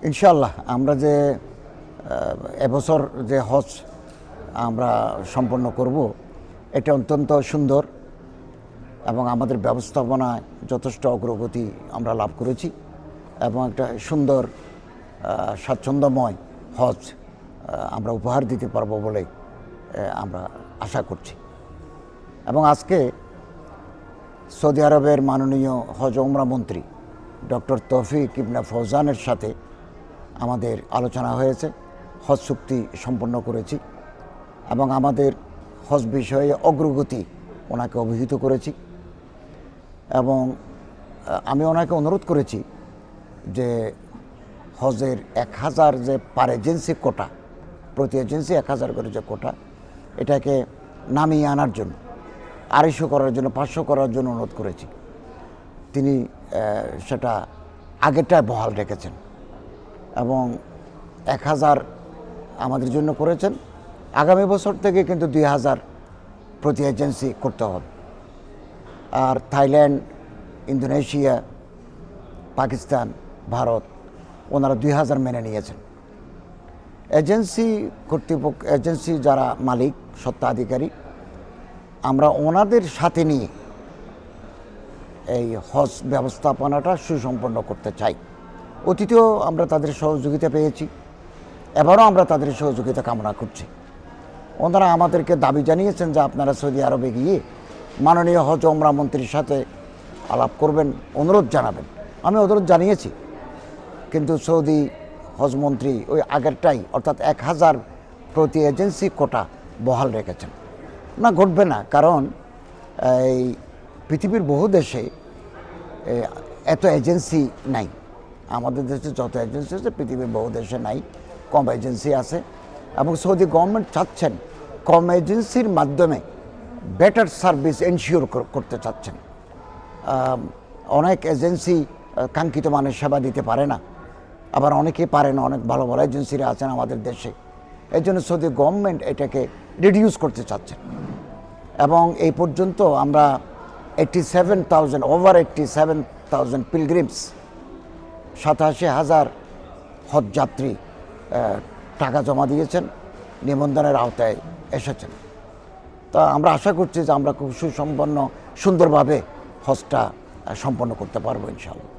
ইনশাআল্লাহ আমরা যে এবছর যে হজ আমরা সম্পন্ন করব এটা অত্যন্ত সুন্দর এবং আমাদের ব্যবস্থাপনায় যথেষ্ট অগ্রগতি আমরা লাভ করেছি এবং একটা সুন্দর স্বাচ্ছন্দ্যময় হজ আমরা উপহার দিতে পারবো বলে আমরা আশা করছি। এবং আজকে সৌদি আরবের মাননীয় হজ ওমরা মন্ত্রী ডক্টর তৌফিক ইবনে ফৌজানের সাথে আমাদের আলোচনা হয়েছে, হজ চুক্তি সম্পন্ন করেছি এবং আমাদের হজ বিষয়ে অগ্রগতি ওনাকে অভিহিত করেছি এবং আমি ওনাকে অনুরোধ করেছি যে হজের 1000 যে পার এজেন্সি কোটা, প্রতি এজেন্সি 1000 করে যে কোটা, এটাকে নামিয়ে আনার জন্য, 250 করার জন্য, 500 করার জন্য অনুরোধ করেছি। তিনি সেটা আগেরটায় বহাল রেখেছেন এবং 1000 আমাদের জন্য করেছেন। আগামী বছর থেকে কিন্তু 2000 প্রতি এজেন্সি করতে হবে। আর থাইল্যান্ড, ইন্দোনেশিয়া, পাকিস্তান, ভারত ওনারা 2000 মেনে নিয়েছেন। এজেন্সি কর্তৃপক্ষ, এজেন্সি যারা মালিক, স্বত্বাধিকারী, আমরা ওনাদের সাথে নিয়ে এই হজ ব্যবস্থাপনাটা সুসম্পন্ন করতে চাই। অতীতেও আমরা তাদের সহযোগিতা পেয়েছি, এবারও আমরা তাদের সহযোগিতা কামনা করছি। ওনারা আমাদেরকে দাবি জানিয়েছেন যে আপনারা সৌদি আরবে গিয়ে মাননীয় হজ ওমরা মন্ত্রীর সাথে আলাপ করবেন, অনুরোধ জানাবেন। আমি অনুরোধ জানিয়েছি, কিন্তু সৌদি হজ মন্ত্রী ওই আগেরটাই, অর্থাৎ 1000 প্রতি এজেন্সি কোটা বহাল রেখেছেন। না, ঘটবে না, কারণ এই পৃথিবীর বহু দেশে এত এজেন্সি নাই। আমাদের দেশে যত এজেন্সি আছে পৃথিবীর বহু দেশে নাই, কম এজেন্সি আছে এবং সৌদি গভর্নমেন্ট চাচ্ছেন কম এজেন্সির মাধ্যমে বেটার সার্ভিস এনশিওর করতে চাচ্ছেন। অনেক এজেন্সি কাঙ্ক্ষিত মানের সেবা দিতে পারে না, আবার অনেকেই পারে না, অনেক ভালো ভালো এজেন্সিরা আছেন আমাদের দেশে। এই জন্য সৌদি গভর্নমেন্ট এটাকে রিডিউস করতে চাচ্ছেন এবং এই পর্যন্ত আমরা 87,000 ওভার 87,000 পিলগ্রিমস, 87,000 হজ যাত্রী টাকা জমা দিয়েছেন, নিবন্ধনের আওতায় এসেছেন। তা আমরা আশা করছি যে আমরা খুব সুসম্পন্ন সুন্দরভাবে হজটা সম্পন্ন করতে পারবো ইনশাআল্লাহ।